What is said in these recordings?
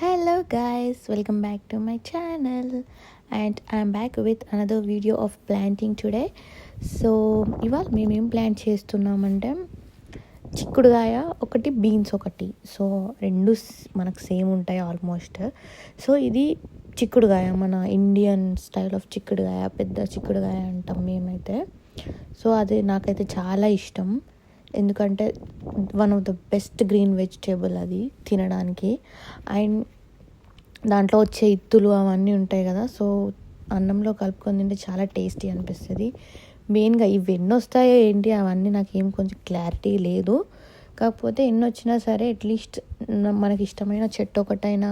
Hello guys, welcome back to my channel and I'm back with another video of planting today. So ఇవాళ మేమేం plant చేస్తున్నామంటే చిక్కుడుగాయ ఒకటి, beans ఒకటి. So రెండు మనకు సేమ్ ఉంటాయి ఆల్మోస్ట్. సో ఇది చిక్కుడుగాయ, మన ఇండియన్ స్టైల్ ఆఫ్ చిక్కుడుగాయ, పెద్ద చిక్కుడుగాయ అంటాం మేమైతే. సో అది నాకైతే చాలా ఇష్టం, ఎందుకంటే one of the best green vegetable అది తినడానికి. అండ్ దాంట్లో వచ్చే ఇత్తులు అవన్నీ ఉంటాయి కదా, సో అన్నంలో కలుపుకొని తింటే చాలా టేస్టీ అనిపిస్తుంది. మెయిన్గా ఇవి ఎన్ని వస్తాయో ఏంటి అవన్నీ నాకేం కొంచెం క్లారిటీ లేదు. కాకపోతే ఎన్ని వచ్చినా సరే అట్లీస్ట్ మనకి ఇష్టమైన చెట్టు ఒకటైనా,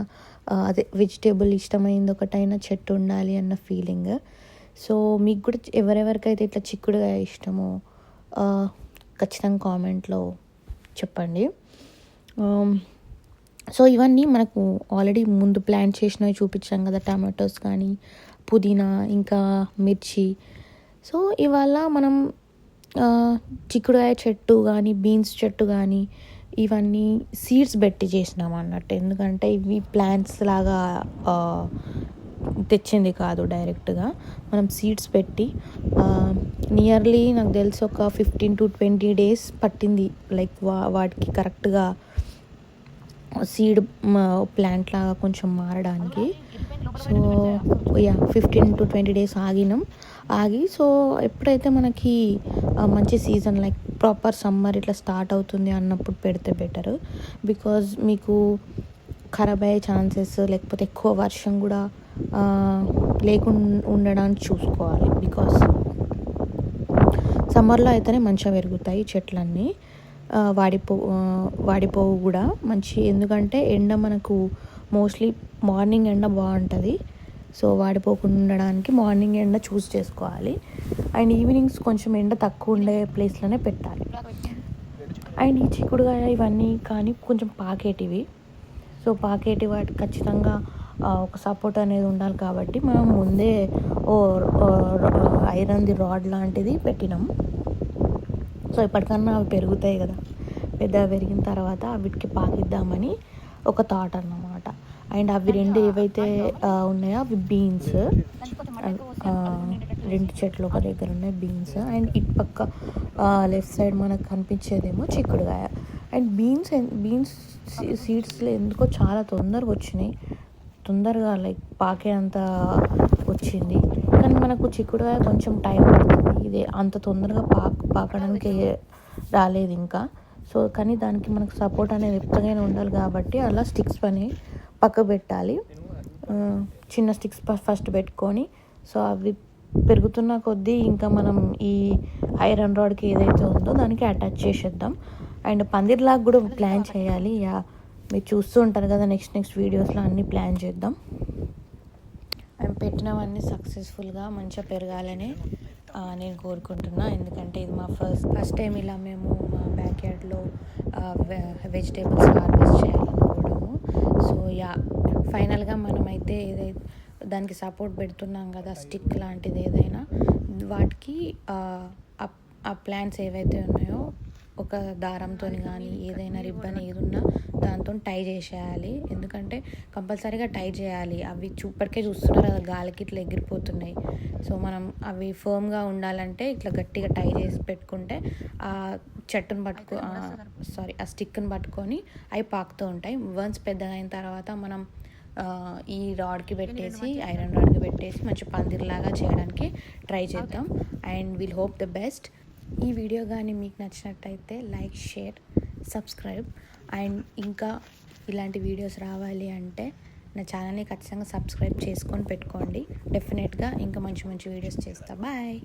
అదే వెజిటేబుల్ ఇష్టమైంది ఒకటైనా చెట్టు ఉండాలి అన్న ఫీలింగ్. సో మీకు కూడా ఎవరెవరికైతే ఇట్లా చిక్కుడుగాయ ఇష్టమో ఖచ్చితంగా కామెంట్లో చెప్పండి. సో ఇవన్నీ మనకు ఆల్రెడీ ముందు ప్లాంట్ చేసినవి చూపించాం కదా, టమాటోస్ కానీ, పుదీనా, ఇంకా మిర్చి. సో ఇవాళ మనం చిక్కుడుకాయ చెట్టు కానీ, బీన్స్ చెట్టు కానీ ఇవన్నీ సీడ్స్ పెట్టి చేసినాం అన్నట్టు. ఎందుకంటే ఇవి ప్లాంట్స్ లాగా తెచ్చింది కాదు, డైరెక్ట్గా మనం సీడ్స్ పెట్టి నియర్లీ నాకు తెలిసి ఒక 15 to 20 days పట్టింది, లైక్ వాటికి కరెక్ట్గా సీడ్ ప్లాంట్ లాగా కొంచెం మారడానికి. సో 15 to 20 days ఆగి సో ఎప్పుడైతే మనకి మంచి సీజన్, లైక్ ప్రాపర్ సమ్మర్ ఇట్లా స్టార్ట్ అవుతుంది అన్నప్పుడు పెడితే బెటర్. బికాజ్ మీకు ఖరాబ్ అయ్యే ఛాన్సెస్, లేకపోతే ఎక్కువ వర్షం కూడా లేకుండా ఉండడానికి చూసుకోవాలి. బికాస్ సమ్మర్లో అయితేనే మంచిగా పెరుగుతాయి చెట్లన్నీ, వాడిపోవు కూడా మంచి. ఎందుకంటే ఎండ మనకు మోస్ట్లీ మార్నింగ్ ఎండ బాగుంటుంది. సో వాడిపోకుండా ఉండడానికి మార్నింగ్ ఎండ చూస్ చేసుకోవాలి. అండ్ ఈవినింగ్స్ కొంచెం ఎండ తక్కువ ఉండే ప్లేస్లోనే పెట్టాలి. అండ్ ఈ చిక్కుడుకాయ ఇవన్నీ కానీ కొంచెం పాకేటివి. సో పాకేటి వాటికి ఖచ్చితంగా ఒక సపోర్ట్ అనేది ఉండాలి. కాబట్టి మనం ముందే ఐరన్ది రాడ్ లాంటిది పెట్టినాం. సో ఇప్పటికన్నా అవి పెరుగుతాయి కదా, పెద్దగా పెరిగిన తర్వాత వీటికి పాకిద్దామని ఒక థాట్ అన్నమాట. అండ్ అవి రెండు ఏవైతే ఉన్నాయో అవి బీన్స్, రెండు చెట్లు ఒక దగ్గర ఉన్నాయి బీన్స్. అండ్ ఇటు పక్క లెఫ్ట్ సైడ్ మనకు కనిపించేదేమో చిక్కుడుకాయ. అండ్ బీన్స్ సీడ్స్లో ఎందుకో చాలా తొందరగా లైక్ పాకే అంత వచ్చింది. కానీ మనకు చిక్కుడుకాయ కొంచెం టైం పడుతుంది, ఇది అంత తొందరగా పాకడానికి రాలేదు ఇంకా. సో కానీ దానికి మనకు సపోర్ట్ అనేది ఎప్పటికైనా ఉండాలి కాబట్టి అలా స్టిక్స్ పని పక్క పెట్టాలి. చిన్న స్టిక్స్ ఫస్ట్ పెట్టుకొని, సో అవి పెరుగుతున్న కొద్దీ ఇంకా మనం ఈ ఐరన్ రాడ్కి ఏదైతే ఉందో దానికి అటాచ్ చేసేద్దాం. అండ్ పందిర్లాగా కూడా ప్లాన్ చేయాలి. మీరు చూస్తూ ఉంటారు కదా, నెక్స్ట్ వీడియోస్లో అన్నీ ప్లాన్ చేద్దాం. అండ్ పెట్టినవన్నీ సక్సెస్ఫుల్గా మంచిగా పెరగాలని నేను కోరుకుంటున్నా. ఎందుకంటే ఇది మా ఫస్ట్ టైం ఇలా మేము మా బ్యాక్ యార్డ్లో వెజిటేబుల్స్ హార్వెస్ట్ చేయాలనుకోవడము. సో ఫైనల్గా మనమైతే ఏదైతే దానికి సపోర్ట్ పెడుతున్నాం కదా, స్టిక్ లాంటిది ఏదైనా, వాటికి ఆ ప్లాంట్స్ ఏవైతే ఉన్నాయో ఒక దారంతో కానీ ఏదైనా రిబ్బన్ ఏది ఉన్నా దాంతో టై చేసేయాలి. ఎందుకంటే కంపల్సరీగా టై చేయాలి. అవి ఇప్పటికే చూస్తున్నారు కదా, గాలికి ఇట్లా ఎగిరిపోతున్నాయి. సో మనం అవి ఫర్మ్గా ఉండాలంటే ఇట్లా గట్టిగా టై చేసి పెట్టుకుంటే ఆ చెట్టును ఆ స్టిక్ని పట్టుకొని అవి పాకుతూ ఉంటాయి. వన్స్ పెద్దగా అయిన తర్వాత మనం ఈ రాడ్కి పెట్టేసి, ఐరన్ రాడ్కి పెట్టేసి మంచి పందిర్లాగా చేయడానికి ట్రై చేద్దాం. And will hope the best. ఈ వీడియో కానీ మీకు నచ్చినట్టయితే లైక్, షేర్, సబ్స్క్రైబ్. అండ్ ఇంకా ఇలాంటి వీడియోస్ రావాలి అంటే నా ఛానల్ని ఖచ్చితంగా సబ్స్క్రైబ్ చేసుకొని పెట్టుకోండి. డెఫినెట్గా ఇంకా మంచి వీడియోస్ చేస్తా. బాయ్.